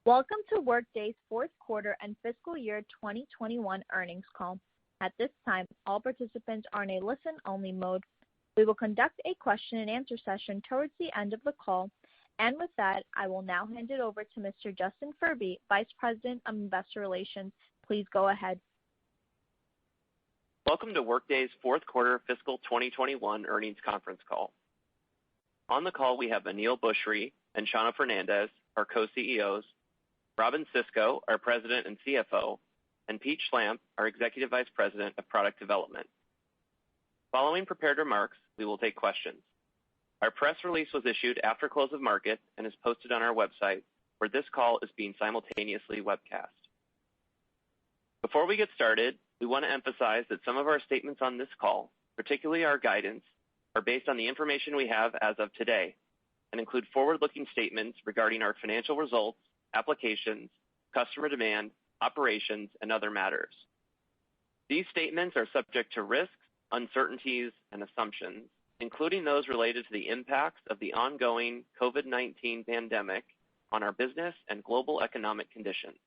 Welcome to Workday's fourth quarter and fiscal year 2021 earnings call. At this time, all participants are in a listen-only mode. We will conduct a question and answer session towards the end of the call. And with that, I will now hand it over to Mr. Justin Furby, Vice President of Investor Relations. Please go ahead. Welcome to Workday's fourth quarter fiscal 2021 earnings conference call. On the call, we have Aneel Bhusri and Chano Fernandez, our co-CEOs, Robynne Sisco, our President and CFO, and Pete Schlampp, our Executive Vice President of Product Development. Following prepared remarks, we will take questions. Our press release was issued after close of market and is posted on our website, where this call is being simultaneously webcast. Before we get started, we want to emphasize that some of our statements on this call, particularly our guidance, are based on the information we have as of today and include forward-looking statements regarding our financial results, applications, customer demand, operations, and other matters. These statements are subject to risks, uncertainties, and assumptions, including those related to the impacts of the ongoing COVID-19 pandemic on our business and global economic conditions.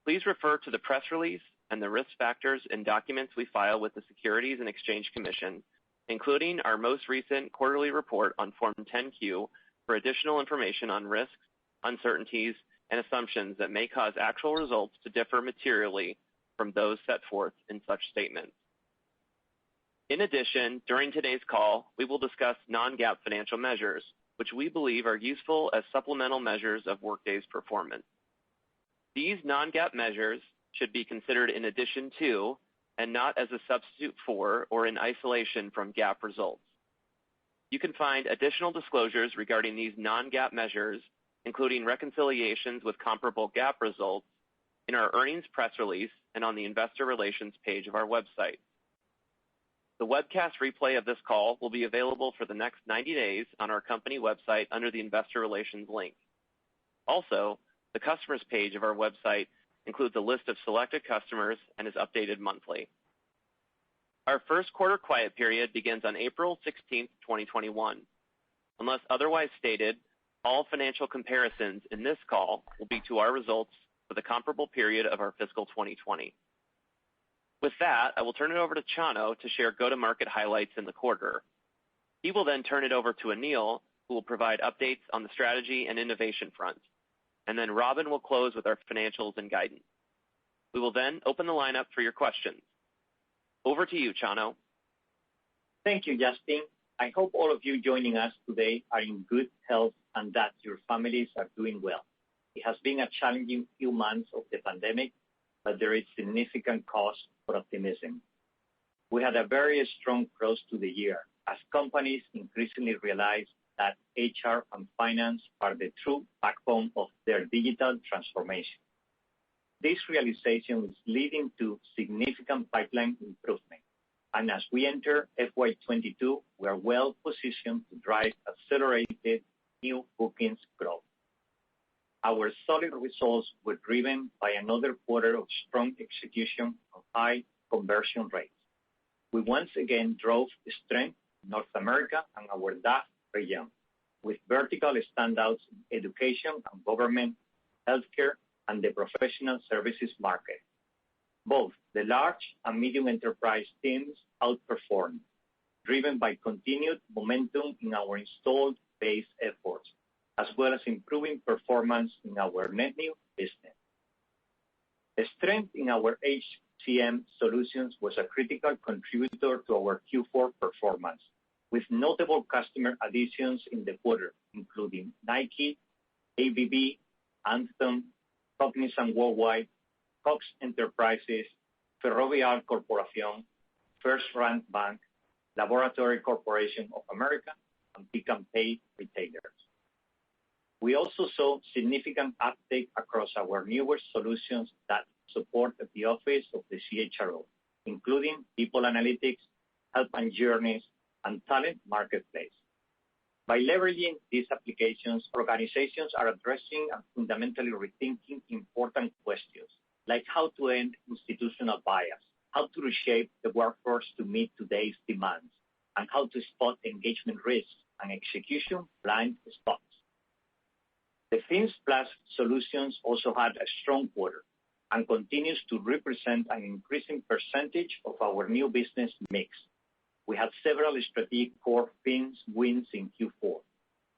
Please refer to the press release and the risk factors in documents we file with the Securities and Exchange Commission, including our most recent quarterly report on Form 10-Q, for additional information on risks, uncertainties, and assumptions that may cause actual results to differ materially from those set forth in such statements. In addition, during today's call, we will discuss non-GAAP financial measures, which we believe are useful as supplemental measures of Workday's performance. These non-GAAP measures should be considered in addition to, and not as a substitute for or in isolation from GAAP results. You can find additional disclosures regarding these non-GAAP measures, including reconciliations with comparable GAAP results, in our earnings press release and on the investor relations page of our website. The webcast replay of this call will be available for the next 90 days on our company website under the investor relations link. Also, the customers page of our website includes a list of selected customers and is updated monthly. Our first quarter quiet period begins on April 16th, 2021. Unless otherwise stated, all financial comparisons in this call will be to our results for the comparable period of our fiscal 2020. With that, I will turn it over to Chano to share go-to-market highlights in the quarter. He will then turn it over to Aneel, who will provide updates on the strategy and innovation front. And then Robyn will close with our financials and guidance. We will then open the line up for your questions. Over to you, Chano. Thank you, Justin. I hope all of you joining us today are in good health and that your families are doing well. It has been a challenging few months of the pandemic, but there is significant cause for optimism. We had a very strong close to the year as companies increasingly realize that HR and finance are the true backbone of their digital transformation. This realization is leading to significant pipeline improvement. And as we enter FY22, we are well positioned to drive accelerated new bookings growth. Our solid results were driven by another quarter of strong execution of high conversion rates. We once again drove strength in North America and our DACH region, with vertical standouts in education and government, healthcare, and the professional services market. Both the large and medium enterprise teams outperformed, driven by continued momentum in our installed base efforts, as well as improving performance in our net new business. The strength in our HCM solutions was a critical contributor to our Q4 performance, with notable customer additions in the quarter, including Nike, ABB, Anthem, Cognizant Worldwide, Cox Enterprises, Ferrovial Corporación, First Rank Bank, Laboratory Corporation of America, and Pick and Pay retailers. We also saw significant uptake across our newer solutions that support the office of the CHRO, including People Analytics, Help and Journeys, and Talent Marketplace. By leveraging these applications, organizations are addressing and fundamentally rethinking important questions, like how to end institutional bias, how to reshape the workforce to meet today's demands, and how to spot engagement risks and execution blind spots. The Fins Plus solutions also had a strong quarter and continues to represent an increasing percentage of our new business mix. We had several strategic core Fins wins in Q4,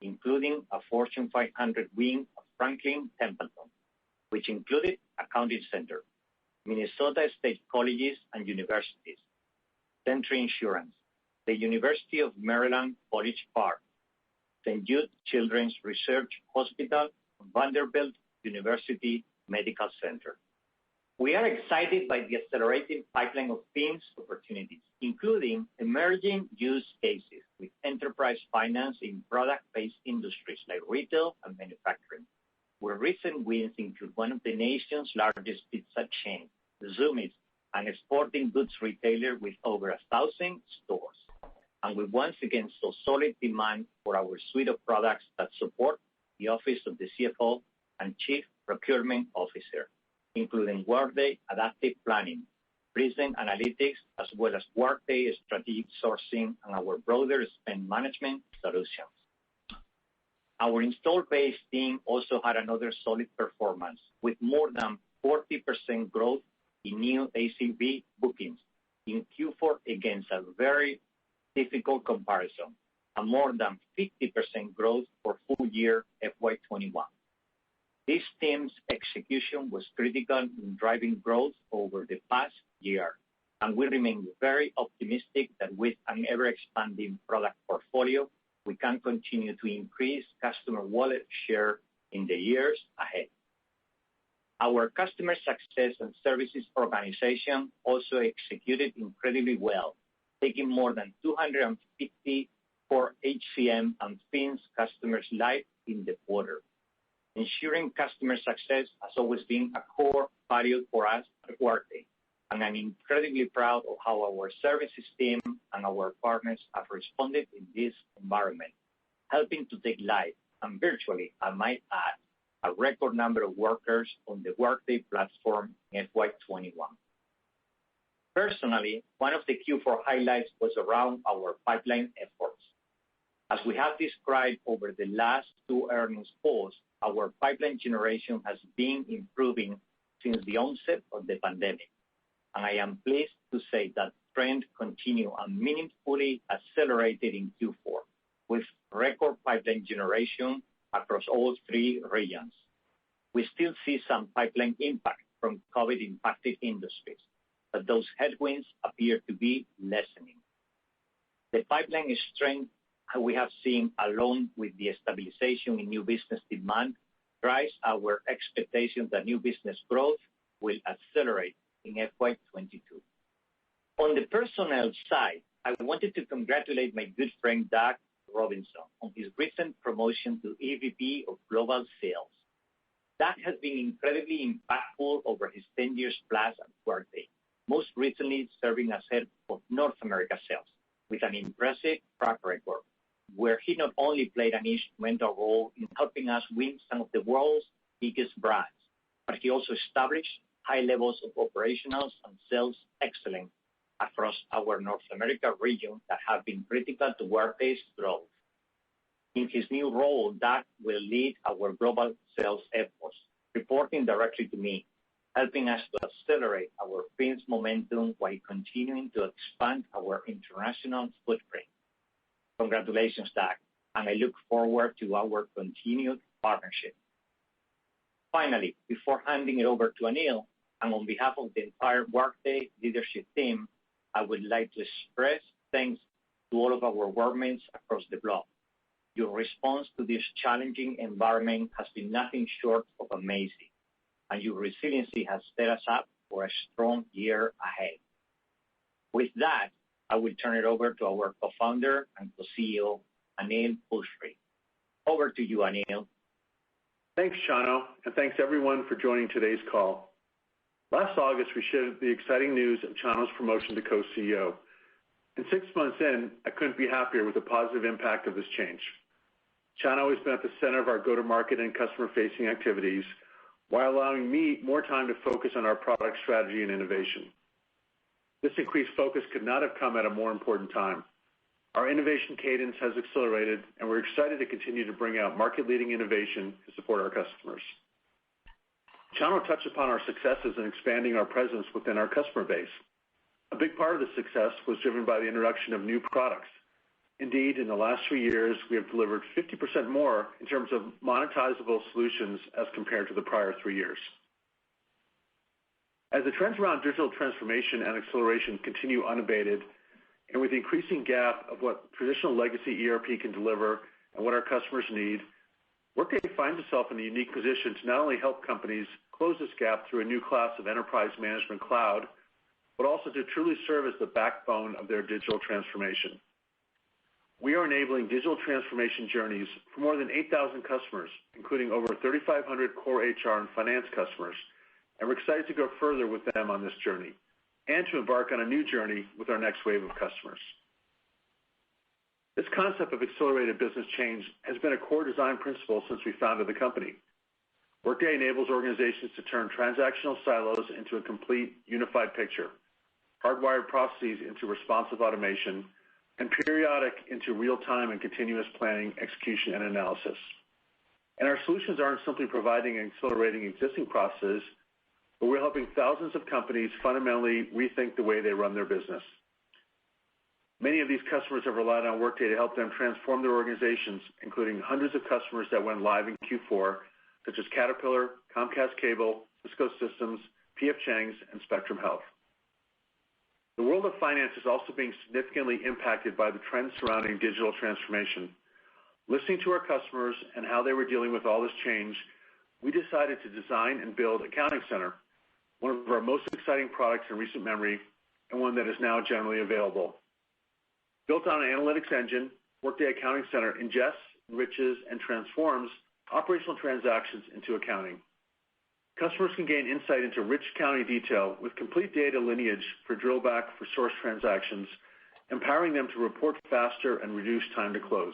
including a Fortune 500 win of Franklin Templeton, which included Accounting Center, Minnesota State Colleges and Universities, Century Insurance, the University of Maryland College Park, St. Jude Children's Research Hospital, and Vanderbilt University Medical Center. We are excited by the accelerating pipeline of Fins opportunities, including emerging use cases with enterprise finance in product-based industries like retail and manufacturing, where recent wins include one of the nation's largest pizza chains, Zumiez, and a sporting goods retailer with over 1,000 stores. And we once again saw solid demand for our suite of products that support the Office of the CFO and Chief Procurement Officer, including Workday Adaptive Planning, Prism Analytics, as well as Workday Strategic Sourcing and our broader spend management solutions. Our installed base team also had another solid performance with more than 40% growth in new ACV bookings in Q4 against a very difficult comparison, and more than 50% growth for full year FY21. This team's execution was critical in driving growth over the past year, and we remain very optimistic that with an ever-expanding product portfolio, we can continue to increase customer wallet share in the years ahead. Our customer success and services organization also executed incredibly well, taking more than 254 HCM and Fins customers live in the quarter. Ensuring customer success has always been a core value for us at Workday, and I'm incredibly proud of how our services team and our partners have responded in this environment, helping to take live and virtually, I might add, a record number of workers on the Workday platform in FY21. Personally, one of the Q4 highlights was around our pipeline efforts. As we have described over the last two earnings calls, our pipeline generation has been improving since the onset of the pandemic, and I am pleased to say that trend continued and meaningfully accelerated in Q4, with record pipeline generation across all three regions. We still see some pipeline impact from COVID-impacted industries, but those headwinds appear to be lessening. The pipeline strength we have seen, along with the stabilization in new business demand, drives our expectation that new business growth will accelerate in FY22. On the personnel side, I wanted to congratulate my good friend Doug Robinson on his recent promotion to EVP of Global Sales. Doug has been incredibly impactful over his 10 years plus at Workday, most recently serving as head of North America sales with an impressive track record, where he not only played an instrumental role in helping us win some of the world's biggest brands, but he also established high levels of operational and sales excellence across our North America region that have been critical to Workday's growth. In his new role, Doug will lead our global sales efforts, reporting directly to me, helping us to accelerate our Fins momentum while continuing to expand our international footprint. Congratulations, Doug, and I look forward to our continued partnership. Finally, before handing it over to Aneel, and on behalf of the entire Workday leadership team, I would like to express thanks to all of our workmates across the globe. Your response to this challenging environment has been nothing short of amazing, and your resiliency has set us up for a strong year ahead. With that, I will turn it over to our co-founder and co-CEO, Aneel Bhusri. Over to you, Aneel. Thanks, Chano, and thanks everyone for joining today's call. Last August, we shared the exciting news of Chano's promotion to co-CEO. And 6 months in, I couldn't be happier with the positive impact of this change. Chano has been at the center of our go-to-market and customer-facing activities, while allowing me more time to focus on our product strategy and innovation. This increased focus could not have come at a more important time. Our innovation cadence has accelerated, and we're excited to continue to bring out market-leading innovation to support our customers. Chano touched upon our successes in expanding our presence within our customer base. A big part of the success was driven by the introduction of new products. Indeed, in the last 3 years, we have delivered 50% more in terms of monetizable solutions as compared to the prior 3 years. As the trends around digital transformation and acceleration continue unabated, and with the increasing gap of what traditional legacy ERP can deliver and what our customers need, Workday finds itself in a unique position to not only help companies close this gap through a new class of enterprise management cloud, but also to truly serve as the backbone of their digital transformation. We are enabling digital transformation journeys for more than 8,000 customers, including over 3,500 core HR and finance customers, and we're excited to go further with them on this journey and to embark on a new journey with our next wave of customers. This concept of accelerated business change has been a core design principle since we founded the company. Workday enables organizations to turn transactional silos into a complete unified picture, hardwired processes into responsive automation, and periodic into real-time and continuous planning, execution, and analysis. And our solutions aren't simply providing and accelerating existing processes, but we're helping thousands of companies fundamentally rethink the way they run their business. Many of these customers have relied on Workday to help them transform their organizations, including hundreds of customers that went live in Q4, such as Caterpillar, Comcast Cable, Cisco Systems, P.F. Chang's, and Spectrum Health. The world of finance is also being significantly impacted by the trends surrounding digital transformation. Listening to our customers and how they were dealing with all this change, we decided to design and build Accounting Center, one of our most exciting products in recent memory, and one that is now generally available. Built on an analytics engine, Workday Accounting Center ingests, enriches, and transforms operational transactions into accounting. Customers can gain insight into rich accounting detail with complete data lineage for drill back for source transactions, empowering them to report faster and reduce time to close.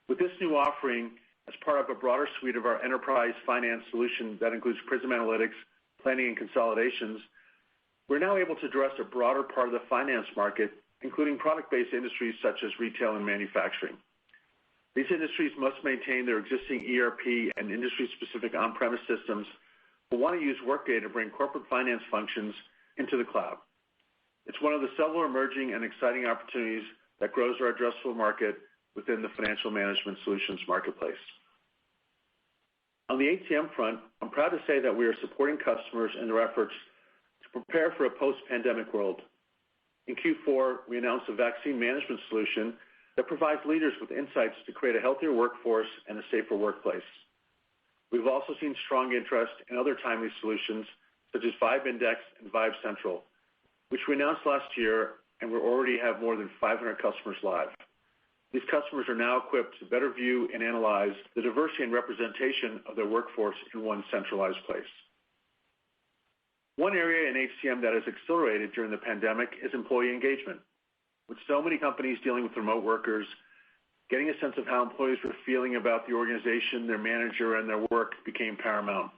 With this new offering, as part of a broader suite of our enterprise finance solution that includes Prism Analytics, planning and consolidations, we're now able to address a broader part of the finance market, including product-based industries such as retail and manufacturing. These industries must maintain their existing ERP and industry-specific on-premise systems, but want to use Workday to bring corporate finance functions into the cloud. It's one of the several emerging and exciting opportunities that grows our addressable market within the financial management solutions marketplace. On the HCM front, I'm proud to say that we are supporting customers in their efforts to prepare for a post-pandemic world. In Q4, we announced a vaccine management solution that provides leaders with insights to create a healthier workforce and a safer workplace. We've also seen strong interest in other timely solutions such as Vibe Index and Vibe Central, which we announced last year, and we already have more than 500 customers live. These customers are now equipped to better view and analyze the diversity and representation of their workforce in one centralized place. One area in HCM that has accelerated during the pandemic is employee engagement. With so many companies dealing with remote workers, getting a sense of how employees were feeling about the organization, their manager, and their work became paramount.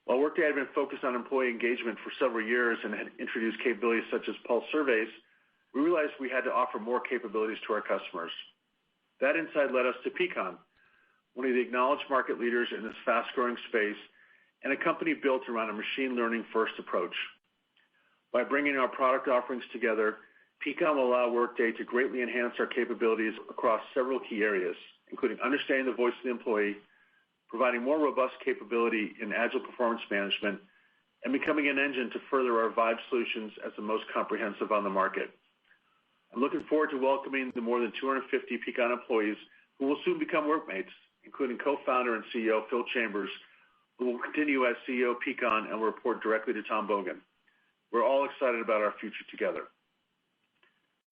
While Workday had been focused on employee engagement for several years and had introduced capabilities such as pulse surveys, we realized we had to offer more capabilities to our customers. That insight led us to Peakon, one of the acknowledged market leaders in this fast-growing space, and a company built around a machine learning-first approach. By bringing our product offerings together, Peakon will allow Workday to greatly enhance our capabilities across several key areas, including understanding the voice of the employee, providing more robust capability in agile performance management, and becoming an engine to further our Vibe solutions as the most comprehensive on the market. I'm looking forward to welcoming the more than 250 Peakon employees who will soon become workmates, including co-founder and CEO Phil Chambers, who will continue as CEO of Peakon and will report directly to Tom Bogan. We're all excited about our future together.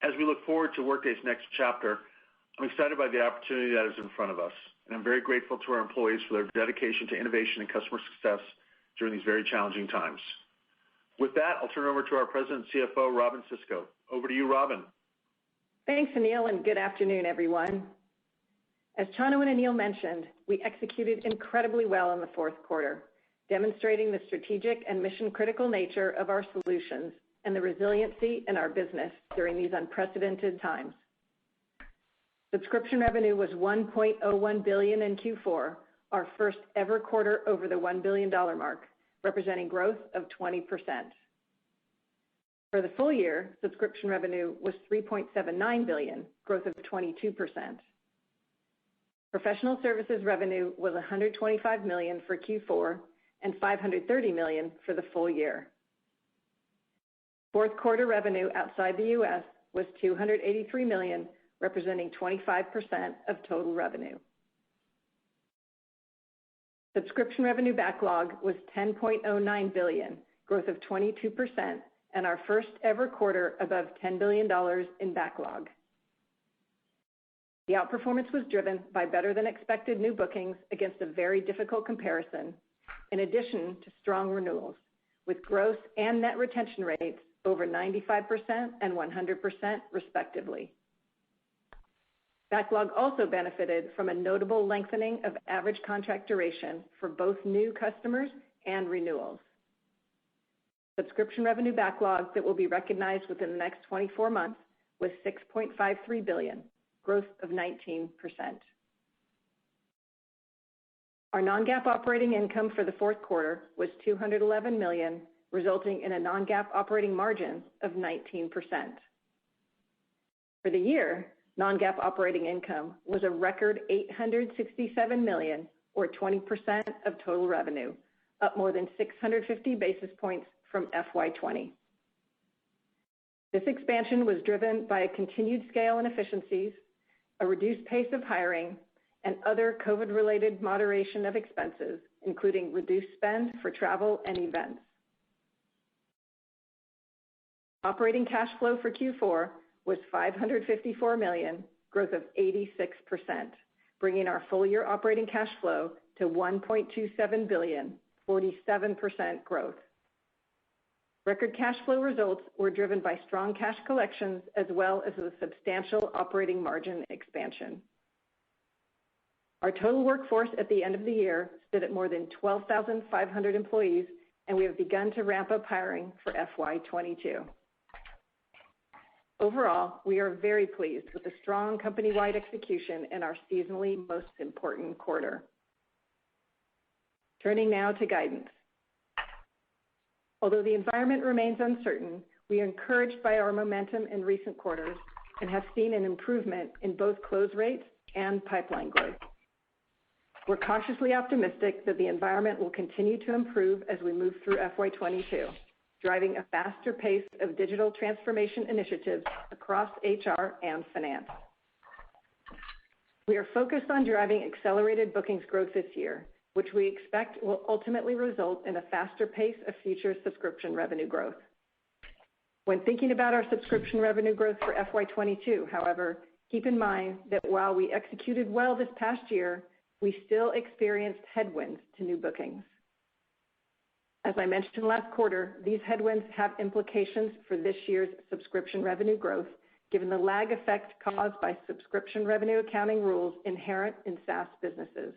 As we look forward to Workday's next chapter, I'm excited by the opportunity that is in front of us, and I'm very grateful to our employees for their dedication to innovation and customer success during these very challenging times. With that, I'll turn it over to our President and CFO, Robyn Sisco. Over to you, Robyn. Thanks, Aneel, and good afternoon, everyone. As Chano and Aneel mentioned, we executed incredibly well in the fourth quarter, demonstrating the strategic and mission-critical nature of our solutions and the resiliency in our business during these unprecedented times. Subscription revenue was $1.01 billion in Q4, our first ever quarter over the $1 billion mark, representing growth of 20%. For the full year, subscription revenue was $3.79 billion, growth of 22%. Professional services revenue was $125 million for Q4 and $530 million for the full year. Fourth quarter revenue outside the U.S. was $283 million, representing 25% of total revenue. Subscription revenue backlog was $10.09 billion, growth of 22%, and our first ever quarter above $10 billion in backlog. The outperformance was driven by better than expected new bookings against a very difficult comparison, in addition to strong renewals, with gross and net retention rates over 95% and 100% respectively. Backlog also benefited from a notable lengthening of average contract duration for both new customers and renewals. Subscription revenue backlog that will be recognized within the next 24 months was $6.53 billion, growth of 19%. Our non-GAAP operating income for the fourth quarter was $211 million, resulting in a non-GAAP operating margin of 19%. For the year, non-GAAP operating income was a record $867 million, or 20% of total revenue, up more than 650 basis points from FY20. This expansion was driven by a continued scale and efficiencies, a reduced pace of hiring, and other COVID-related moderation of expenses, including reduced spend for travel and events. Operating cash flow for Q4 was $554 million, growth of 86%, bringing our full-year operating cash flow to $1.27 billion, 47% growth. Record cash flow results were driven by strong cash collections as well as a substantial operating margin expansion. Our total workforce at the end of the year stood at more than 12,500 employees, and we have begun to ramp up hiring for FY22. Overall, we are very pleased with the strong company-wide execution in our seasonally most important quarter. Turning now to guidance. Although the environment remains uncertain, we are encouraged by our momentum in recent quarters and have seen an improvement in both close rates and pipeline growth. We're cautiously optimistic that the environment will continue to improve as we move through FY22, driving a faster pace of digital transformation initiatives across HR and finance. We are focused on driving accelerated bookings growth this year, which we expect will ultimately result in a faster pace of future subscription revenue growth. When thinking about our subscription revenue growth for FY22, however, keep in mind that while we executed well this past year, we still experienced headwinds to new bookings. As I mentioned last quarter, these headwinds have implications for this year's subscription revenue growth, given the lag effect caused by subscription revenue accounting rules inherent in SaaS businesses.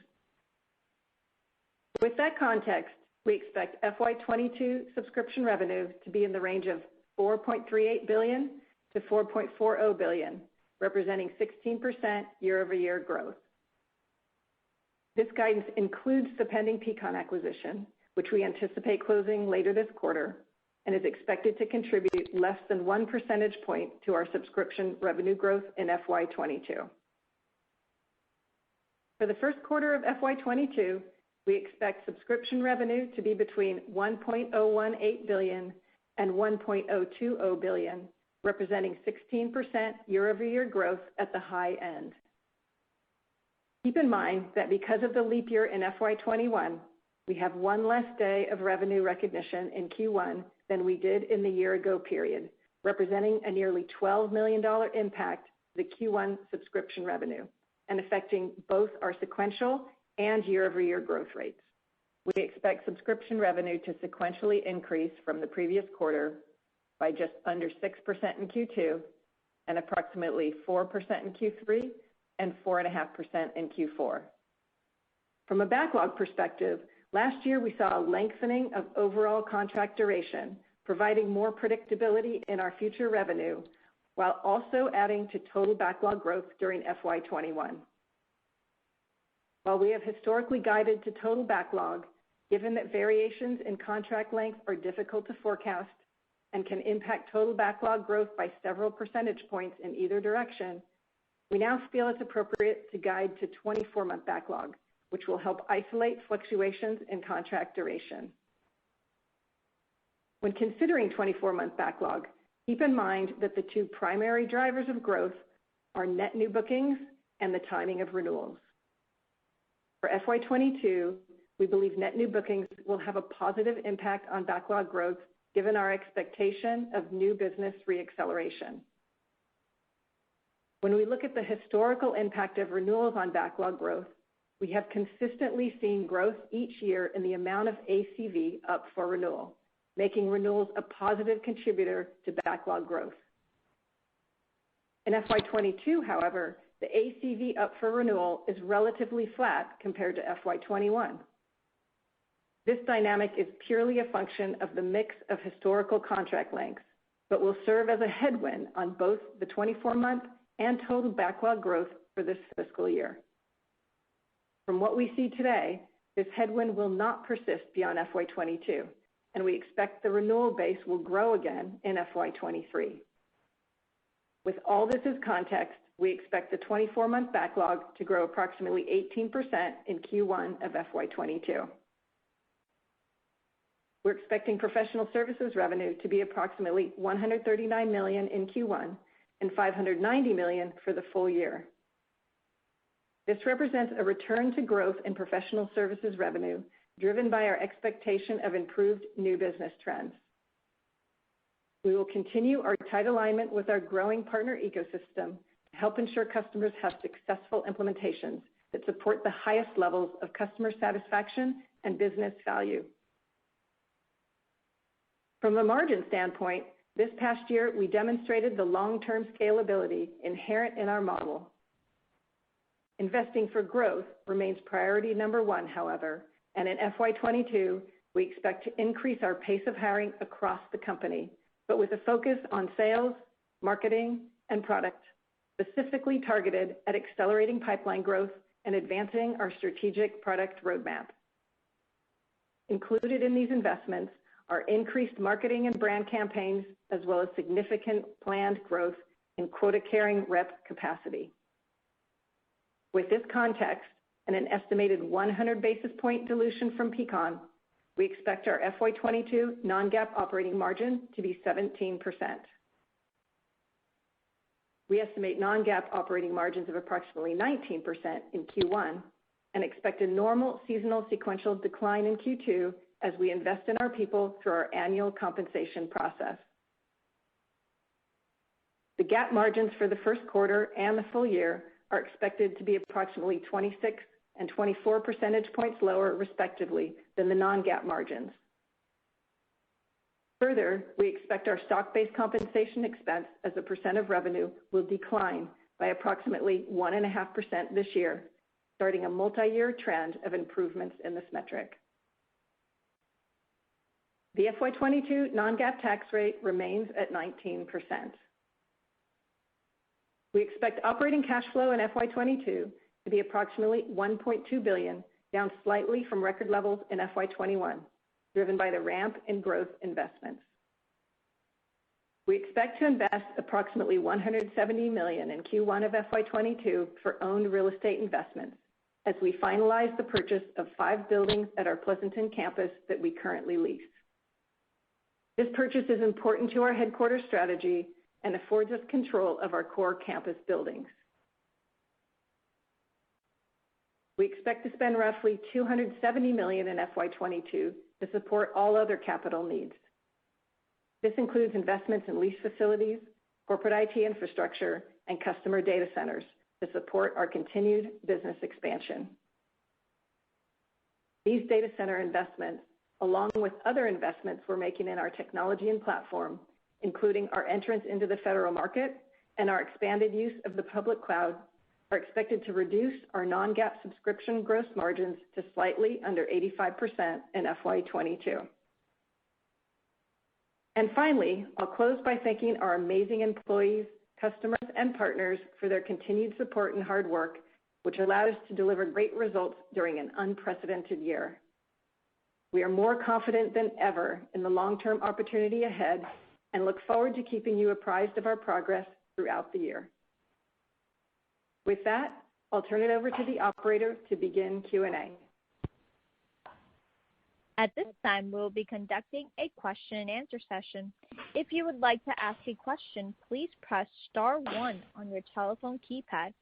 With that context, we expect FY22 subscription revenue to be in the range of $4.38 billion to $4.40 billion, representing 16% year-over-year growth. This guidance includes the pending Peakon acquisition, which we anticipate closing later this quarter, and is expected to contribute less than 1 percentage point to our subscription revenue growth in FY22. For the first quarter of FY22, we expect subscription revenue to be between $1.018 billion and $1.020 billion, representing 16% year-over-year growth at the high end. Keep in mind that because of the leap year in FY21, we have one less day of revenue recognition in Q1 than we did in the year-ago period, representing a nearly $12 million impact to the Q1 subscription revenue and affecting both our sequential and year-over-year growth rates. We expect subscription revenue to sequentially increase from the previous quarter by just under 6% in Q2 and approximately 4% in Q3 and 4.5% in Q4. From a backlog perspective, last year we saw a lengthening of overall contract duration, providing more predictability in our future revenue, while also adding to total backlog growth during FY21. While we have historically guided to total backlog, given that variations in contract length are difficult to forecast and can impact total backlog growth by several percentage points in either direction, we now feel it's appropriate to guide to 24-month backlog, which will help isolate fluctuations in contract duration. When considering 24-month backlog, keep in mind that the two primary drivers of growth are net new bookings and the timing of renewals. For FY22, we believe net new bookings will have a positive impact on backlog growth given our expectation of new business reacceleration. When we look at the historical impact of renewals on backlog growth, we have consistently seen growth each year in the amount of ACV up for renewal, making renewals a positive contributor to backlog growth. In FY22, however, the ACV up for renewal is relatively flat compared to FY21. This dynamic is purely a function of the mix of historical contract lengths, but will serve as a headwind on both the 24-month and total backlog growth for this fiscal year. From what we see today, this headwind will not persist beyond FY22, and we expect the renewal base will grow again in FY23. With all this as context, we expect the 24-month backlog to grow approximately 18% in Q1 of FY22. We're expecting professional services revenue to be approximately $139 million in Q1 and $590 million for the full year. This represents a return to growth in professional services revenue driven by our expectation of improved new business trends. We will continue our tight alignment with our growing partner ecosystem to help ensure customers have successful implementations that support the highest levels of customer satisfaction and business value. From a margin standpoint, this past year we demonstrated the long-term scalability inherent in our model. Investing for growth remains priority number one, however, and in FY22, we expect to increase our pace of hiring across the company, but with a focus on sales, marketing, and product, specifically targeted at accelerating pipeline growth and advancing our strategic product roadmap. Included in these investments are increased marketing and brand campaigns, as well as significant planned growth in quota-carrying rep capacity. With this context and an estimated 100 basis point dilution from Peakon, we expect our FY22 non-GAAP operating margin to be 17%. We estimate non-GAAP operating margins of approximately 19% in Q1 and expect a normal seasonal sequential decline in Q2 as we invest in our people through our annual compensation process. The GAAP margins for the first quarter and the full year are expected to be approximately 26 and 24 percentage points lower, respectively, than the non-GAAP margins. Further, we expect our stock-based compensation expense as a percent of revenue will decline by approximately 1.5% this year, starting a multi-year trend of improvements in this metric. The FY22 non-GAAP tax rate remains at 19%. We expect operating cash flow in FY22 to be approximately $1.2 billion, down slightly from record levels in FY21, driven by the ramp in growth investments. We expect to invest approximately $170 million in Q1 of FY22 for owned real estate investments as we finalize the purchase of 5 buildings at our Pleasanton campus that we currently lease. This purchase is important to our headquarters strategy and affords us control of our core campus buildings. We expect to spend roughly $270 million in FY22 to support all other capital needs. This includes investments in lease facilities, corporate IT infrastructure, and customer data centers to support our continued business expansion. These data center investments, along with other investments we're making in our technology and platform, including our entrance into the federal market and our expanded use of the public cloud, are expected to reduce our non-GAAP subscription gross margins to slightly under 85% in FY22. And finally, I'll close by thanking our amazing employees, customers, and partners for their continued support and hard work, which allowed us to deliver great results during an unprecedented year. We are more confident than ever in the long-term opportunity ahead and look forward to keeping you apprised of our progress throughout the year. With that, I'll turn it over to the operator to begin Q&A. At this time, we will be conducting a question and answer session. If you would like to ask a question, please press star 1 on your telephone keypad.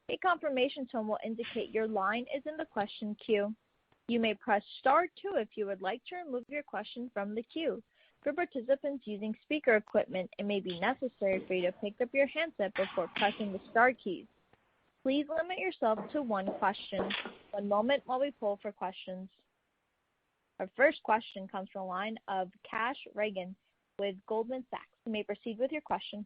A confirmation tone will indicate your line is in the question queue. You may press star 2 if you would like to remove your question from the queue. For participants using speaker equipment, it may be necessary for you to pick up your handset before pressing the star keys. Please limit yourself to one question. One moment while we poll for questions. Our first question comes from the line of Kash Rangan with Goldman Sachs. You may proceed with your question.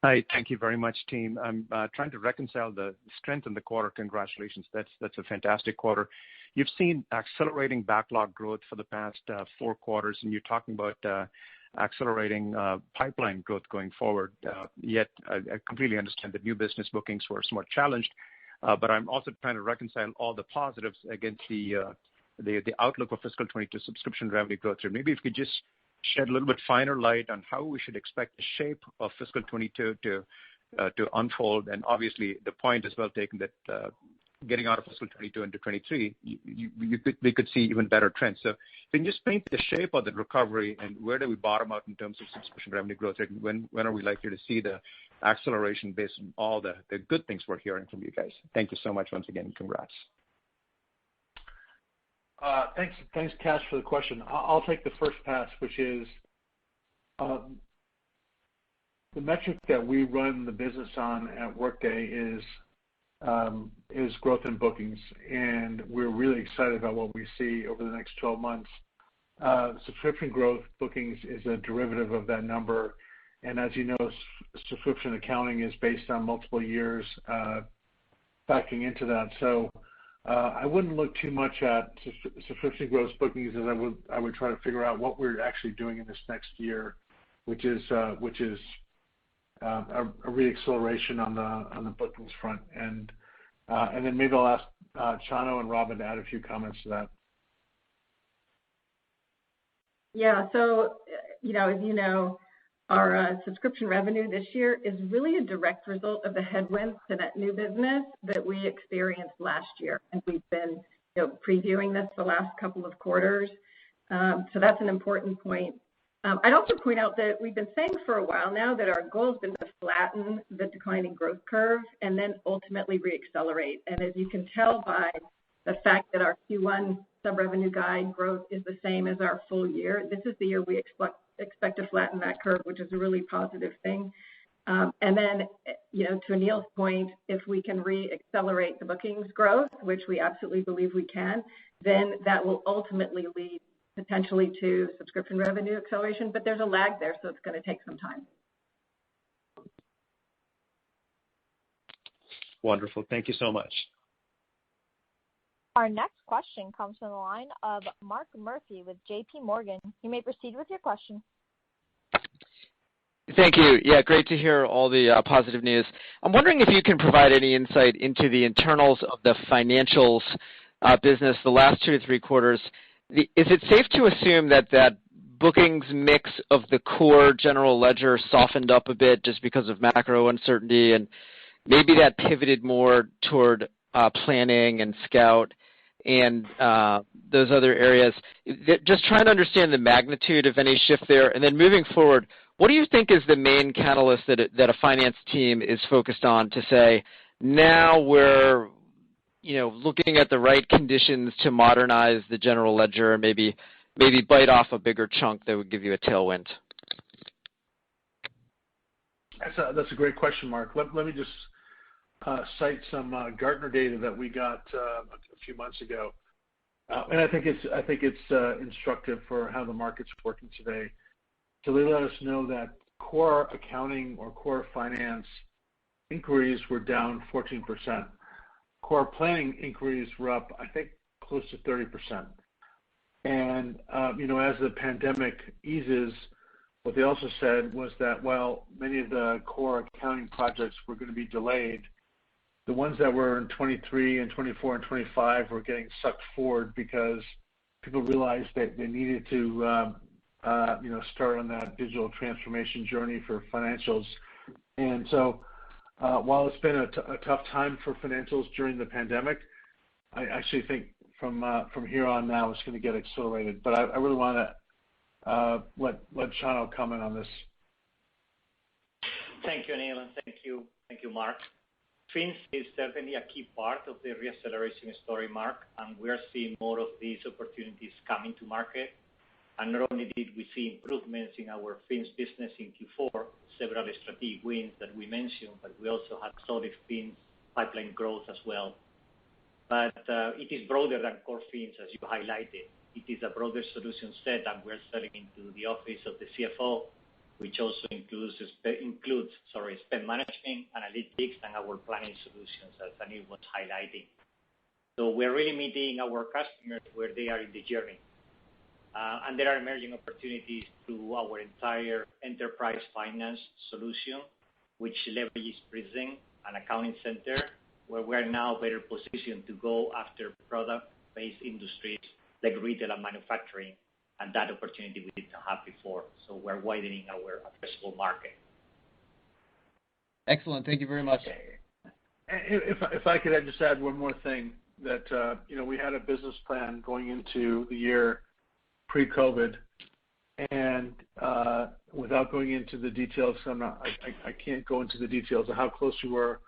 Hi, thank you very much, team. I'm trying to reconcile the strength in the quarter. Congratulations. That's a fantastic quarter. You've seen accelerating backlog growth for the past 4 quarters, and you're talking about accelerating pipeline growth going forward. Yet I completely understand that new business bookings were somewhat challenged, but I'm also trying to reconcile all the positives against the outlook of fiscal 22 subscription revenue growth rate. Maybe if you could just shed a little bit finer light on how we should expect the shape of fiscal 22 to unfold. And obviously, the point is well taken that getting out of fiscal 22 into 23, we could see even better trends. So can you just paint the shape of the recovery and where do we bottom out in terms of subscription revenue growth rate? When are we likely to see the acceleration based on all the good things we're hearing from you guys? Thank you so much once again. Congrats. Thanks, Kash, for the question. I'll take the first pass, which is the metric that we run the business on at Workday is growth in bookings, and we're really excited about what we see over the next 12 months. Subscription growth bookings is a derivative of that number, and as you know, subscription accounting is based on multiple years factoring into that. So I wouldn't look too much at subscription growth bookings as I would try to figure out what we're actually doing in this next year, which is a re-acceleration on the bookings front. And then maybe I'll ask Chano and Robin to add a few comments to that. Yeah, so, as you know, our subscription revenue this year is really a direct result of the headwinds to that new business that we experienced last year. And we've been previewing this the last couple of quarters. So that's an important point. I'd also point out that we've been saying for a while now that our goal has been to flatten the declining growth curve and then ultimately re-accelerate. And as you can tell by the fact that our Q1 sub-revenue guide growth is the same as our full year, this is the year we expect to flatten that curve, which is a really positive thing. And then, to Anil's point, if we can re-accelerate the bookings growth, which we absolutely believe we can, then that will ultimately lead potentially to subscription revenue acceleration. But there's a lag there, so it's going to take some time. Wonderful. Thank you so much. Our next question comes from the line of Mark Murphy with J.P. Morgan. You may proceed with your question. Thank you. Yeah, great to hear all the positive news. I'm wondering if you can provide any insight into the internals of the financials business the last 2 to 3 quarters. Is it safe to assume that bookings mix of the core general ledger softened up a bit just because of macro uncertainty, and maybe that pivoted more toward planning and Scout and those other areas? Just trying to understand the magnitude of any shift there. And then moving forward, what do you think is the main catalyst that a finance team is focused on to say, now we're looking at the right conditions to modernize the general ledger and maybe bite off a bigger chunk that would give you a tailwind? That's a great question, Mark. Let me just cite some Gartner data that we got a few months ago, and I think it's instructive for how the market's working today. So they let us know that core accounting or core finance inquiries were down 14%. Core planning inquiries were up, I think, close to 30%. And as the pandemic eases, what they also said was that while many of the core accounting projects were going to be delayed, the ones that were in 23 and 24 and 25 were getting sucked forward because people realized that they needed to start on that digital transformation journey for financials. And so while it's been a tough time for financials during the pandemic, I actually think from here on now it's going to get accelerated. But I really want to let Chano comment on this. Thank you, Anil, and thank you, Mark. Fins is certainly a key part of the reacceleration story, Mark, and we are seeing more of these opportunities coming to market. And not only did we see improvements in our Fins business in Q4, several strategic wins that we mentioned, but we also had solid Fins pipeline growth as well. But it is broader than core Fins, as you highlighted. It is a broader solution set that we're selling into the office of the CFO, which also includes spend management, analytics, and our planning solutions, as Anil was highlighting. So we're really meeting our customers where they are in the journey. And there are emerging opportunities through our entire enterprise finance solution, which leverages Prism and Accounting Center, where we're now better positioned to go after product-based industries like retail and manufacturing, and that opportunity we didn't have before. So we're widening our addressable market. Excellent. Thank you very much. If I could just add one more thing, that we had a business plan going into the year pre-COVID, and without going into the details, I can't go into the details of how close we were,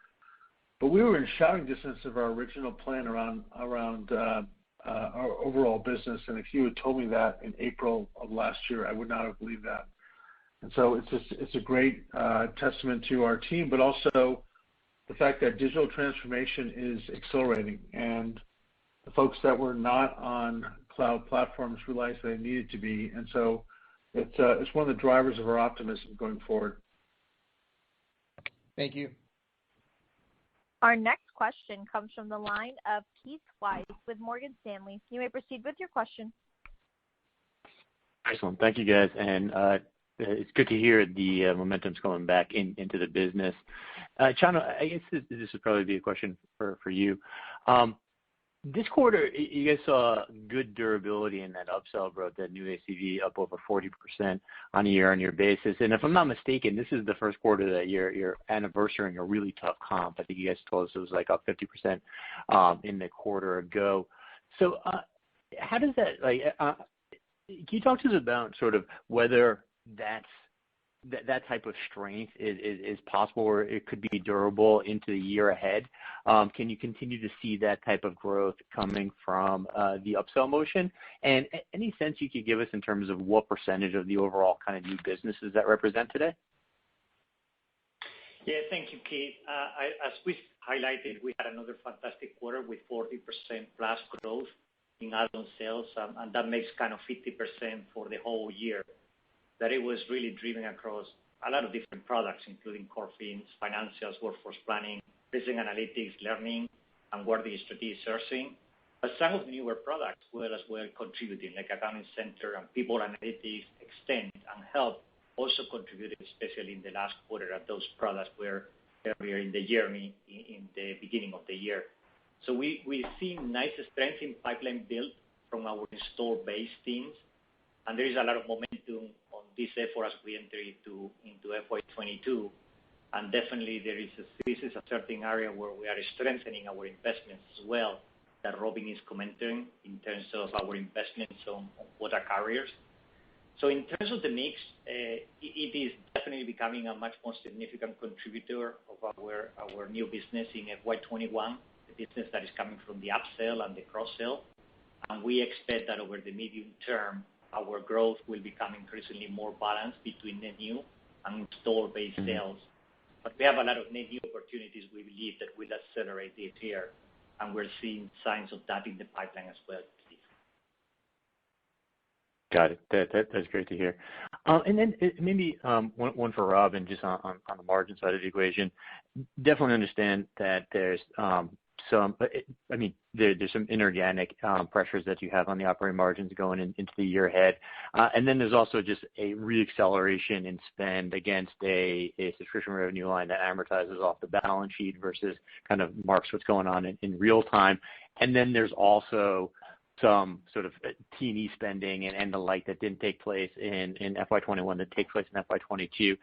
but we were in shouting distance of our original plan around our overall business. And if you had told me that in April of last year, I would not have believed that. And so it's a great testament to our team, but also the fact that digital transformation is accelerating, and the folks that were not on cloud platforms realized they needed to be. And so it's one of the drivers of our optimism going forward. Thank you. Our next question comes from the line of Keith Weiss with Morgan Stanley. You may proceed with your question. Excellent. Thank you, guys. And it's good to hear the momentum's going back into the business. Chano, I guess this would probably be a question for you. This quarter, you guys saw good durability in that upsell growth, that new ACV up over 40% on a year-on-year basis. And if I'm not mistaken, this is the first quarter that you're anniversarying a really tough comp. I think you guys told us it was like up 50% in the quarter ago. So how does that, can you talk to us about sort of whether that type of strength is possible, or it could be durable into the year ahead? Can you continue to see that type of growth coming from the upsell motion? And any sense you could give us in terms of what percentage of the overall kind of new businesses that represent today? Yeah, thank you, Keith. As we highlighted, we had another fantastic quarter with 40% plus growth in add-on sales, and that makes kind of 50% for the whole year. That it was really driven across a lot of different products, including core Fins, financials, workforce planning, business analytics, learning, and Workday strategic sourcing. But some of the newer products were as well contributing, like Accounting Center and People Analytics, Extend, and Help also contributed, especially in the last quarter, as those products were earlier in the journey in the beginning of the year. So we've seen nice strength in pipeline build from our installed base teams, and there is a lot of momentum on this effort as we enter into FY22. And definitely this is a certain area where we are strengthening our investments as well, that Robin is commenting in terms of our investments on quota carriers. So in terms of the mix, it is definitely becoming a much more significant contributor of our new business in FY21, the business that is coming from the upsell and the cross-sell. And we expect that over the medium term, our growth will become increasingly more balanced between net new and installed base sales. But we have a lot of net new opportunities we believe that will accelerate this year, and we're seeing signs of that in the pipeline as well. Got it. That's great to hear. And then maybe one for Robin, just on the margin side of the equation. Definitely understand that there's there's some inorganic pressures that you have on the operating margins going into the year ahead. And then there's also just a re-acceleration in spend against a subscription revenue line that amortizes off the balance sheet versus kind of marks what's going on in real time. And then there's also some sort of T&E spending and the like that didn't take place in FY21 that takes place in FY22.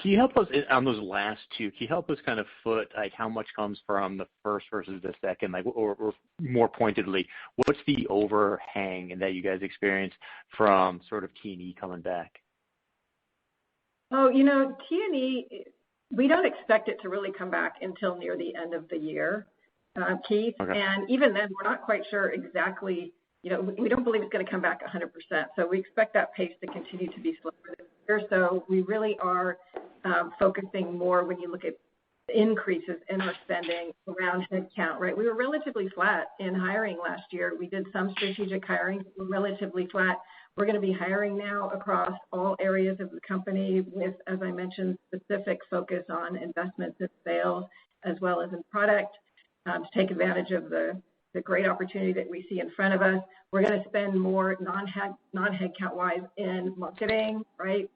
Can you help us on those last two? Can you help us kind of foot like how much comes from the first versus the second, like, or more pointedly, what's the overhang that you guys experience from sort of T&E coming back? Oh, T&E, we don't expect it to really come back until near the end of the year, Keith. Okay. And even then, we're not quite sure exactly. We don't believe it's going to come back 100%. So we expect that pace to continue to be slower this year. So we really are focusing more when you look at increases in our spending around headcount, right? We were relatively flat in hiring last year. We did some strategic hiring, but we're relatively flat. We're going to be hiring now across all areas of the company with, as I mentioned, specific focus on investments in sales as well as in product to take advantage of the great opportunity that we see in front of us. We're going to spend more non-headcount wise in marketing, right?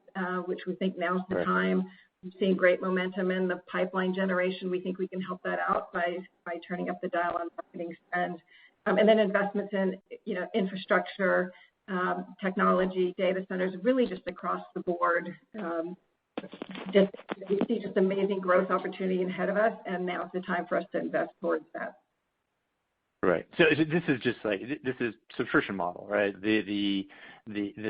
Which we think now's the time. We've seen great momentum in the pipeline generation. We think we can help that out by turning up the dial on marketing spend. And then investments in, infrastructure, technology, data centers, really just across the board. We see just amazing growth opportunity ahead of us, and now's the time for us to invest towards that. Right. So this is subscription model, right? The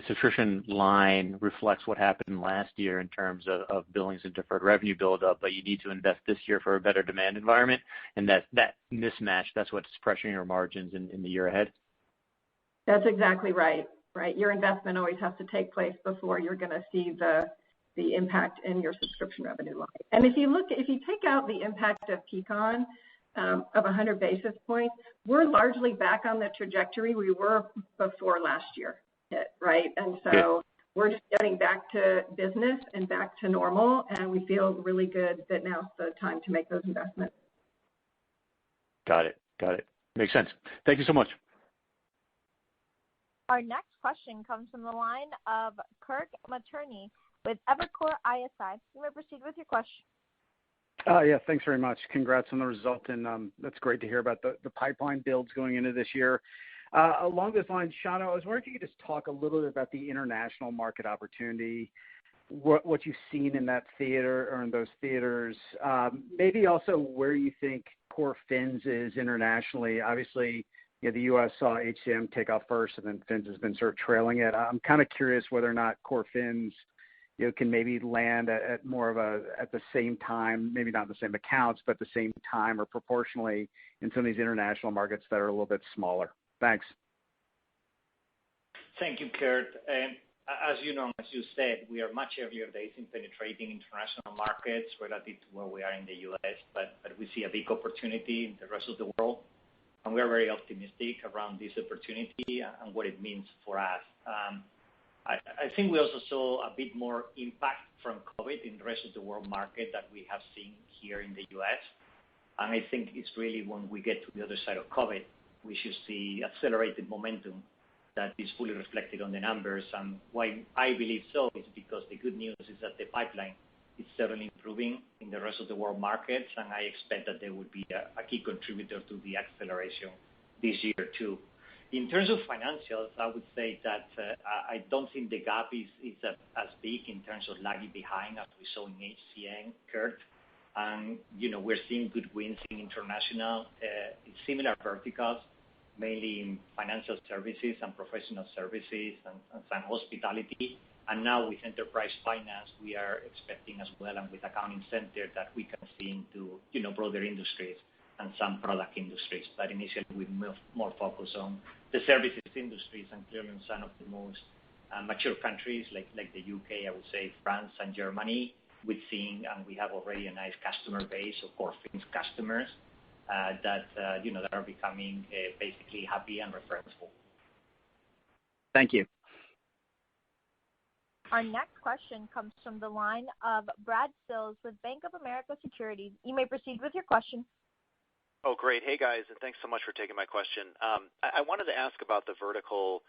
subscription line reflects what happened last year in terms of billings and deferred revenue buildup, but you need to invest this year for a better demand environment, and that mismatch, that's what's pressuring your margins in the year ahead. That's exactly right. Right. Your investment always has to take place before you're going to see the impact in your subscription revenue line. And if you take out the impact of Peakon of 100 basis points, we're largely back on the trajectory we were before last year hit, right? And so we're just getting back to business and back to normal, and we feel really good that now's the time to make those investments. Got it. Makes sense. Thank you so much. Our next question comes from the line of Kirk Materne with Evercore ISI. You may proceed with your question. Yeah, thanks very much. Congrats on the result, and that's great to hear about the pipeline builds going into this year. Along those lines, Shana, I was wondering if you could just talk a little bit about the international market opportunity, what you've seen in that theater or in those theaters, maybe also where you think Core Fins is internationally. Obviously, the U.S. saw HCM take off first, and then Fins has been sort of trailing it. I'm kind of curious whether or not Core Fins can maybe land at more of at the same time, maybe not the same accounts, but at the same time or proportionally in some of these international markets that are a little bit smaller. Thanks. Thank you, Kurt. As you know, as you said, we are much earlier days in penetrating international markets relative to where we are in the U.S., but we see a big opportunity in the rest of the world, and we are very optimistic around this opportunity and what it means for us. I think we also saw a bit more impact from COVID in the rest of the world market that we have seen here in the U.S. And I think it's really when we get to the other side of COVID, we should see accelerated momentum that is fully reflected on the numbers. And why I believe so is because the good news is that the pipeline is certainly improving in the rest of the world markets, and I expect that they will be a key contributor to the acceleration this year too. In terms of financials, I would say that I don't think the gap is as big in terms of lagging behind as we saw in HCM, Kurt. And, we're seeing good wins in international, in similar verticals, mainly in financial services and professional services and some hospitality. And now with enterprise finance, we are expecting as well, and with Accounting Center, that we can see into, broader industries and some product industries. But initially, we move more focus on the services industries, and clearly in some of the most mature countries like the UK, I would say France and Germany, we've seen, and we have already a nice customer base of Core Fins customers that are becoming basically happy and referenceable. Thank you. Our next question comes from the line of Brad Sills with Bank of America Securities. You may proceed with your question. Oh, great. Hey, guys, and thanks so much for taking my question. I wanted to ask about the vertical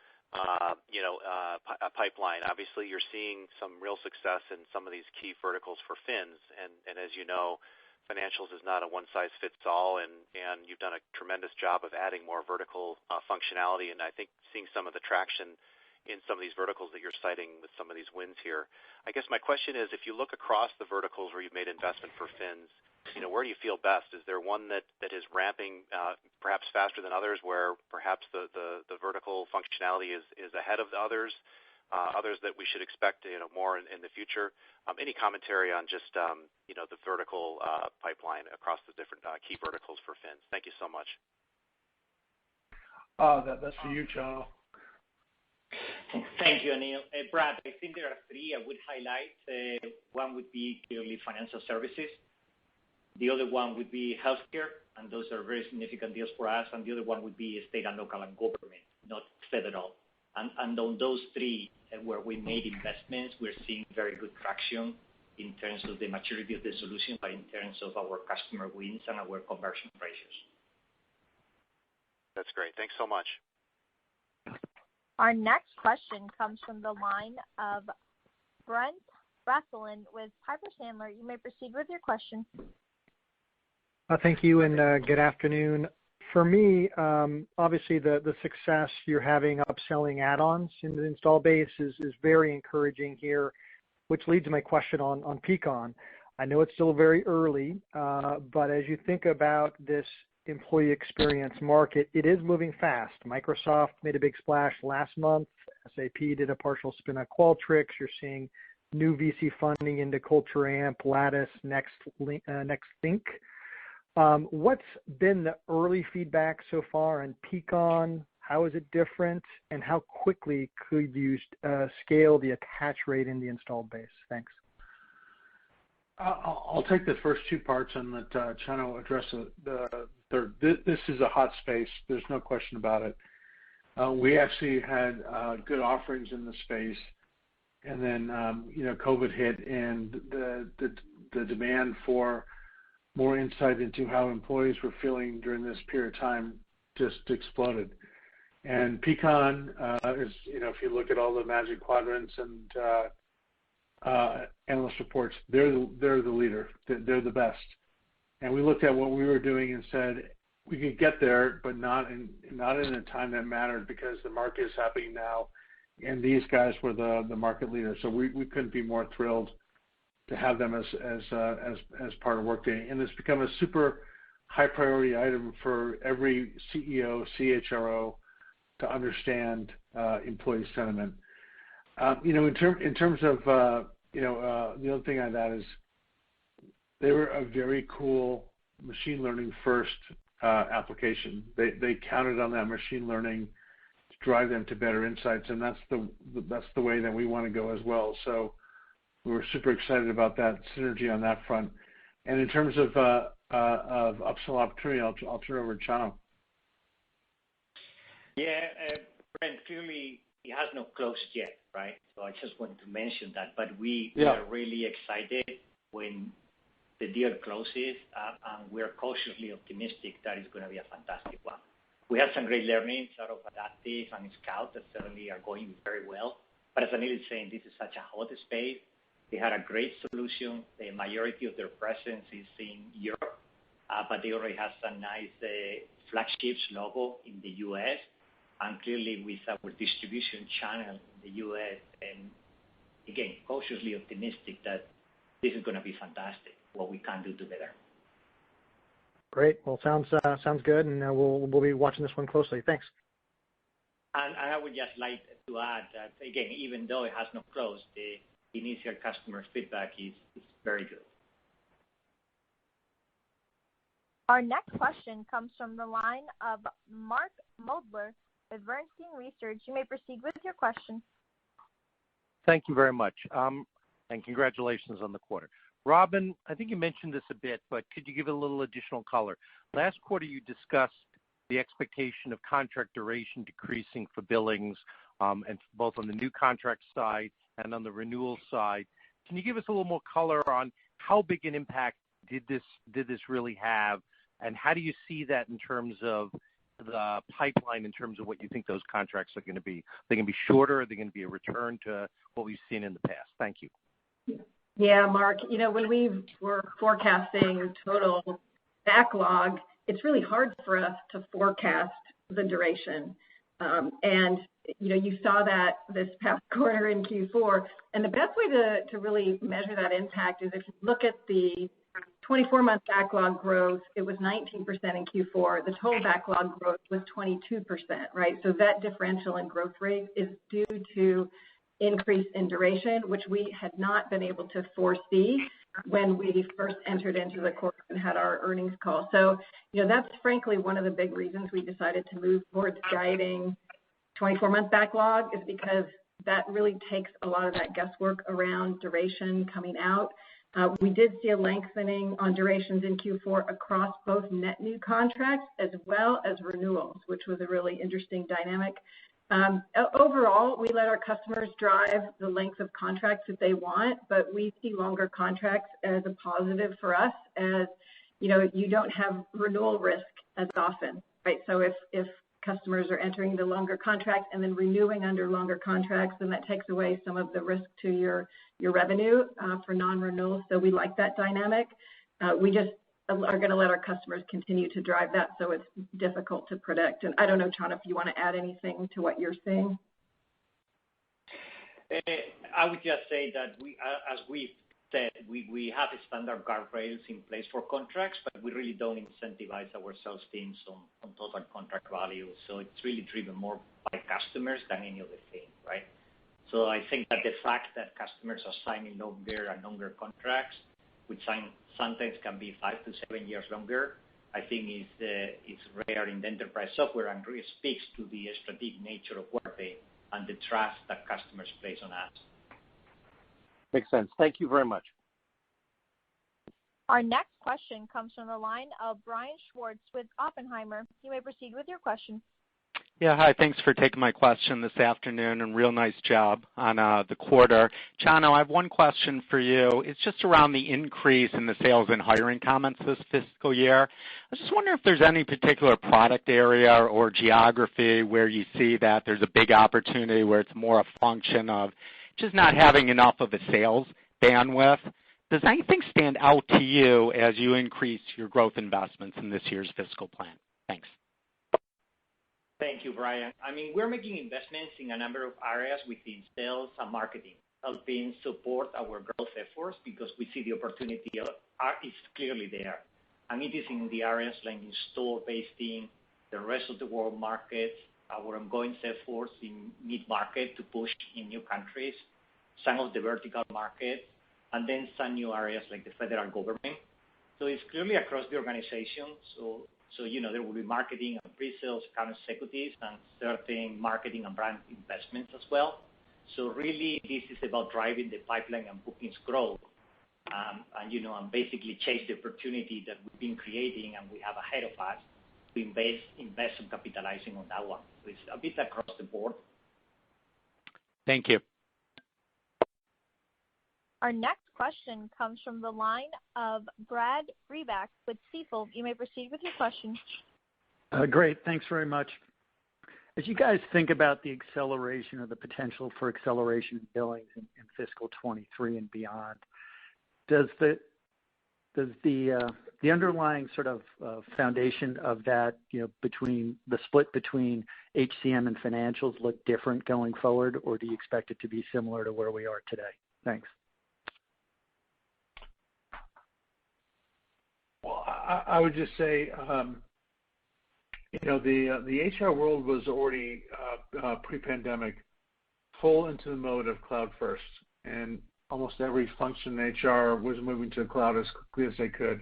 pipeline. Obviously, you're seeing some real success in some of these key verticals for Fins, and as you know, financials is not a one-size-fits-all, and you've done a tremendous job of adding more vertical functionality, and I think seeing some of the traction in some of these verticals that you're citing with some of these wins here. I guess my question is, if you look across the verticals where you've made investment for Fins, where do you feel best? Is there one that is ramping perhaps faster than others, where perhaps the vertical functionality is ahead of the others that we should expect more in the future? Any commentary on just the vertical pipeline across the different key verticals for Fins? Thank you so much. That's for you, Chano. Thank you, Anil. Brad, I think there are three I would highlight. One would be clearly financial services. The other one would be healthcare, and those are very significant deals for us. And the other one would be state and local and government, not federal. And on those three where we made investments, we're seeing very good traction in terms of the maturity of the solution, but in terms of our customer wins and our conversion ratios. That's great. Thanks so much. Our next question comes from the line of Brent Bracelin with Piper Sandler. You may proceed with your question. Thank you, and good afternoon. For me, obviously the success you're having upselling add-ons in the install base is very encouraging here, which leads to my question on Peakon. I know it's still very early, but as you think about this employee experience market, it is moving fast. Microsoft made a big splash last month. SAP did a partial spin on Qualtrics. You're seeing new VC funding into Culture Amp, Lattice, NextThink. What's been the early feedback so far on Peakon? How is it different? And how quickly could you scale the attach rate in the installed base? Thanks. I'll take the first two parts and let Chano address the third. This is a hot space. There's no question about it. We actually had good offerings in the space, and then COVID hit, and the demand for more insight into how employees were feeling during this period of time just exploded. And Peakon is, if you look at all the Magic Quadrants and analyst reports, they're the leader. They're the best. And we looked at what we were doing and said we could get there, but not in a time that mattered, because the market is happening now, and these guys were the market leaders. So we couldn't be more thrilled to have them as part of Workday. And it's become a super high priority item for every CEO, CHRO to understand employee sentiment. In terms of the other thing on that is they were a very cool machine learning first application. They counted on that machine learning to drive them to better insights, and that's the way that we want to go as well. So we were super excited about that synergy on that front. And in terms of upsell opportunity, I'll turn it over to Chano. Yeah, Brent, clearly it has not closed yet, right? So I just want to mention that. But we are really excited when the deal closes, and we're cautiously optimistic that it's going to be a fantastic one. We have some great learnings out of Adaptive and Scout that certainly are going very well. But as Anil is saying, this is such a hot space. They had a great solution. The majority of their presence is in Europe, but they already have some nice flagships logo in the U.S. And clearly with our distribution channel in the U.S. and again, cautiously optimistic that this is going to be fantastic, what we can do together. Great. Well, sounds good, and we'll be watching this one closely. Thanks. And I would just like to add that, again, even though it has not closed, the initial customer feedback is very good. Our next question comes from the line of Mark Moerdler with Bernstein Research. You may proceed with your question. Thank you very much, and congratulations on the quarter. Robin, I think you mentioned this a bit, but could you give a little additional color? Last quarter, you discussed the expectation of contract duration decreasing for billings, and both on the new contract side and on the renewal side. Can you give us a little more color on how big an impact did this really have and how do you see that in terms of the pipeline, in terms of what you think those contracts are going to be? Are they going to be shorter? Are they going to be a return to what we've seen in the past? Thank you. Yeah, Mark, when we were forecasting total backlog, it's really hard for us to forecast the duration. And you saw that this past quarter in Q4. And the best way to really measure that impact is if you look at the 24-month backlog growth, it was 19% in Q4. The total backlog growth was 22%, right? So that differential in growth rate is due to increase in duration, which we had not been able to foresee when we first entered into the quarter and had our earnings call. So, that's frankly one of the big reasons we decided to move towards guiding 24-month backlog, is because that really takes a lot of that guesswork around duration coming out. We did see a lengthening on durations in Q4 across both net new contracts as well as renewals, which was a really interesting dynamic. Overall, we let our customers drive the length of contracts that they want, but we see longer contracts as a positive for us, as you don't have renewal risk as often, right? So if customers are entering the longer contract and then renewing under longer contracts, then that takes away some of the risk to your revenue for non-renewals. So we like that dynamic. We just are going to let our customers continue to drive that, so it's difficult to predict. And I don't know, Chana, if you want to add anything to what you're seeing. I would just say that as we've said, we have standard guardrails in place for contracts, but we really don't incentivize our sales teams on total contract value. So it's really driven more by customers than any other thing, right? So I think that the fact that customers are signing longer and longer contracts, which sometimes can be 5 to 7 years longer, I think is rare in the enterprise software and really speaks to the strategic nature of Workday and the trust that customers place on us. Makes sense. Thank you very much. Our next question comes from the line of Brian Schwartz with Oppenheimer. You may proceed with your question. Yeah, hi. Thanks for taking my question this afternoon, and real nice job on the quarter. Chano, I have one question for you. It's just around the increase in the sales and hiring comments this fiscal year. I was just wondering if there's any particular product area or geography where you see that there's a big opportunity, where it's more a function of just not having enough of a sales bandwidth. Does anything stand out to you as you increase your growth investments in this year's fiscal plan? Thanks. Thank you, Brian. I mean, we're making investments in a number of areas within sales and marketing, helping support our growth efforts because we see the opportunity is clearly there. And it is in the areas like install-based, the rest of the world markets, our ongoing efforts in mid-market to push in new countries, some of the vertical markets, and then some new areas like the federal government. So it's clearly across the organization. So there will be marketing and pre-sales, account executives, and certain marketing and brand investments as well. So really, this is about driving the pipeline and bookings growth, and basically chase the opportunity that we've been creating and we have ahead of us to invest and capitalizing on that one. So it's a bit across the board. Thank you. Our next question comes from the line of Brad Reback with Stifel. You may proceed with your question. Great. Thanks very much. As you guys think about the acceleration or the potential for acceleration in billings in fiscal 23 and beyond, does the underlying sort of foundation of that, between the split between HCM and financials look different going forward, or do you expect it to be similar to where we are today? Thanks. Well, I would just say, the HR world was already pre-pandemic full into the mode of cloud first, and almost every function in HR was moving to the cloud as quickly as they could.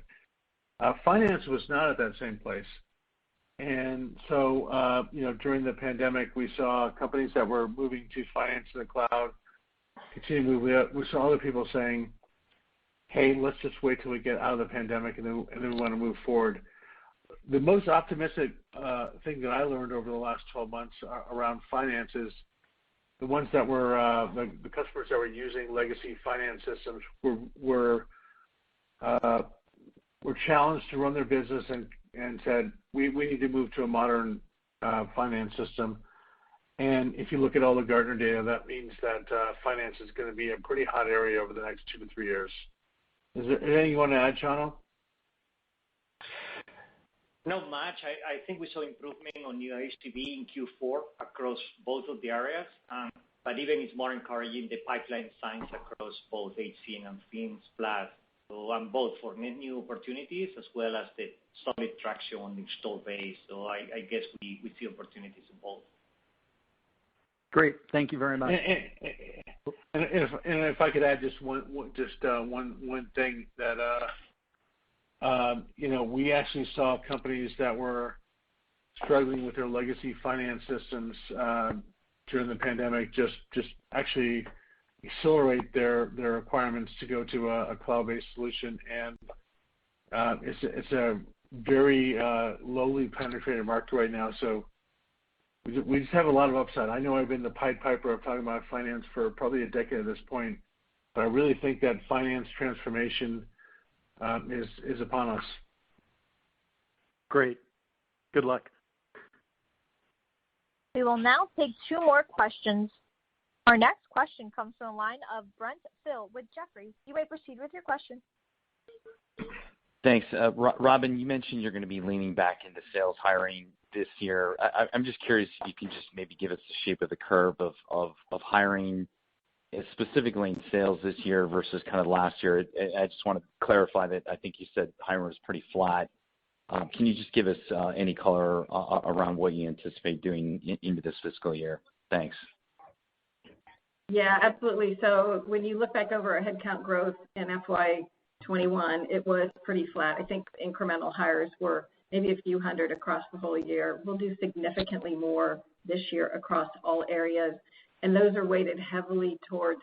Finance was not at that same place. And so, during the pandemic, we saw companies that were moving to finance in the cloud continue to move up. We saw other people saying, hey, let's just wait till we get out of the pandemic and then we want to move forward. The most optimistic thing that I learned over the last 12 months around finance is the ones that were the customers that were using legacy finance systems were challenged to run their business and said, we need to move to a modern finance system. And if you look at all the Gartner data, that means that finance is going to be a pretty hot area over the next 2 to 3 years. Is there anything you want to add, Chano? Not much. I think we saw improvement on new ACV in Q4 across both of the areas. But even it's more encouraging the pipeline signs across both HCM and Fins Plus. So I'm both for new opportunities as well as the solid traction on the install base. So I guess we see opportunities in both. Great. Thank you very much. And if I could add just one thing that we actually saw companies that were struggling with their legacy finance systems during the pandemic just actually accelerate their requirements to go to a cloud-based solution, and it's a very lowly penetrated market right now. So we just have a lot of upside. I know I've been the Pied Piper of talking about finance for probably a decade at this point, but I really think that finance transformation is upon us. Great. Good luck. We will now take 2 more questions. Our next question comes from the line of Brent Thill with Jefferies. You may proceed with your question. Thanks. Robin, you mentioned you're going to be leaning back into sales hiring this year. I'm just curious if you can just maybe give us the shape of the curve of hiring, specifically in sales this year versus kind of last year. I just want to clarify that I think you said hiring was pretty flat. Can you just give us any color around what you anticipate doing into this fiscal year? Thanks. Yeah, absolutely. So when you look back over our headcount growth in FY21, it was pretty flat. I think incremental hires were maybe a few hundred across the whole year. We'll do significantly more this year across all areas, and those are weighted heavily towards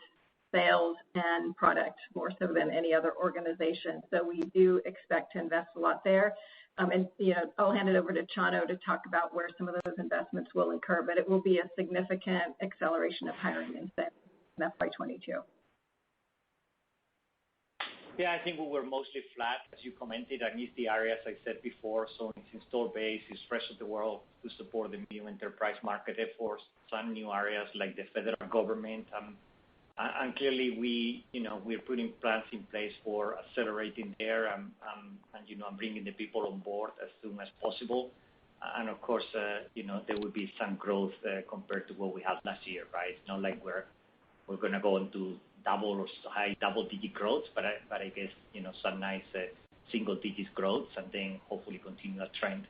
sales and product more so than any other organization. So we do expect to invest a lot there. And I'll hand it over to Chano to talk about where some of those investments will incur, but it will be a significant acceleration of hiring in FY22. Yeah, I think we were mostly flat, as you commented, and it's the areas I said before. So it's install base, it's rest of the world to support the new enterprise market efforts, some new areas like the federal government. And clearly we're putting plans in place for accelerating there and bringing the people on board as soon as possible. And of course, there will be some growth compared to what we had last year, right? It's not like we're going to go into double or high double-digit growth, but I guess some nice single-digit growth, and then hopefully continue a trend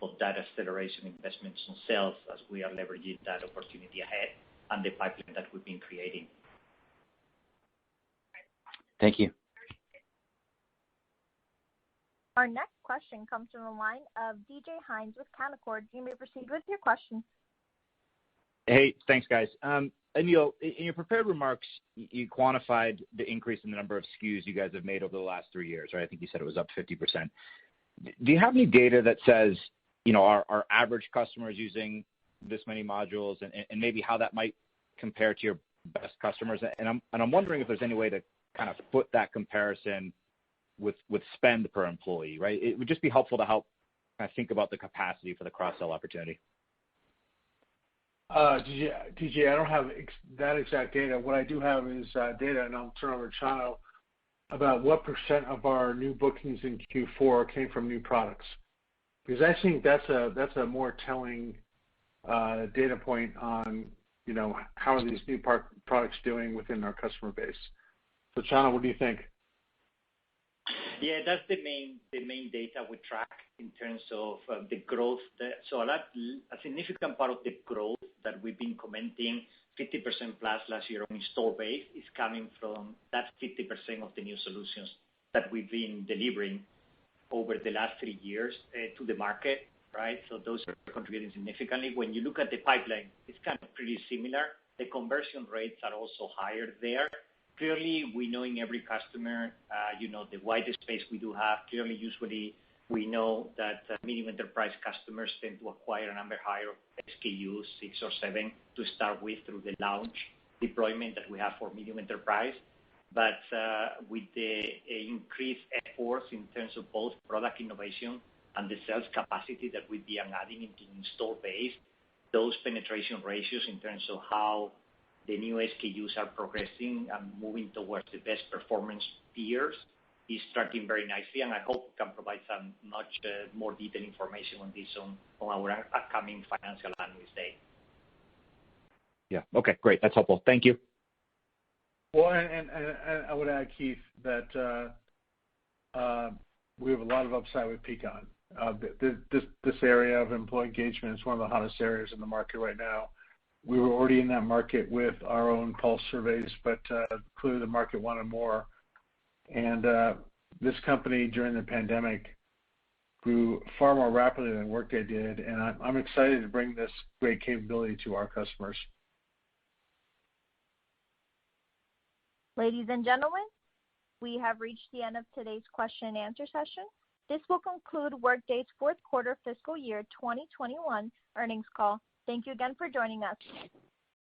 of that acceleration investments in sales as we are leveraging that opportunity ahead and the pipeline that we've been creating. Thank you. Our next question comes from the line of DJ Hynes with Canaccord. You may proceed with your question. Hey, thanks, guys. Aneel, in your prepared remarks, you quantified the increase in the number of SKUs you guys have made over the last 3 years, right? I think you said it was up 50%. Do you have any data that says, our average customer is using this many modules, and maybe how that might compare to your best customers? And I'm wondering if there's any way to kind of foot that comparison with spend per employee, right? It would just be helpful to help kind of think about the capacity for the cross-sell opportunity. DJ, I don't have that exact data. What I do have is data, and I'll turn over to Chano, about what % of our new bookings in Q4 came from new products. Because I think that's a more telling data point on, how are these new products doing within our customer base. So Chano, what do you think? Yeah, that's the main data we track in terms of the growth. So a significant part of the growth that we've been commenting, 50% plus last year on install base, is coming from that 50% of the new solutions that we've been delivering over the last 3 years to the market, right? So those are contributing significantly. When you look at the pipeline, it's kind of pretty similar. The conversion rates are also higher there. Clearly, we know in every customer, the widest space we do have. Clearly, usually, we know that medium enterprise customers tend to acquire a number higher SKUs, 6 or 7, to start with through the launch deployment that we have for medium enterprise. But with the increased efforts in terms of both product innovation and the sales capacity that we'd be adding into the install base, those penetration ratios in terms of how the new SKUs are progressing and moving towards the best performance tiers is tracking very nicely, and I hope we can provide some much more detailed information on this on our upcoming financial analyst day. Yeah. Okay, great. That's helpful. Thank you. Well, and I would add, Keith, that we have a lot of upside with Peakon. This area of employee engagement is one of the hottest areas in the market right now. We were already in that market with our own pulse surveys, but clearly the market wanted more. And this company during the pandemic grew far more rapidly than Workday did, and I'm excited to bring this great capability to our customers. Ladies and gentlemen, we have reached the end of today's question and answer session. This will conclude Workday's fourth quarter fiscal year 2021 earnings call. Thank you again for joining us.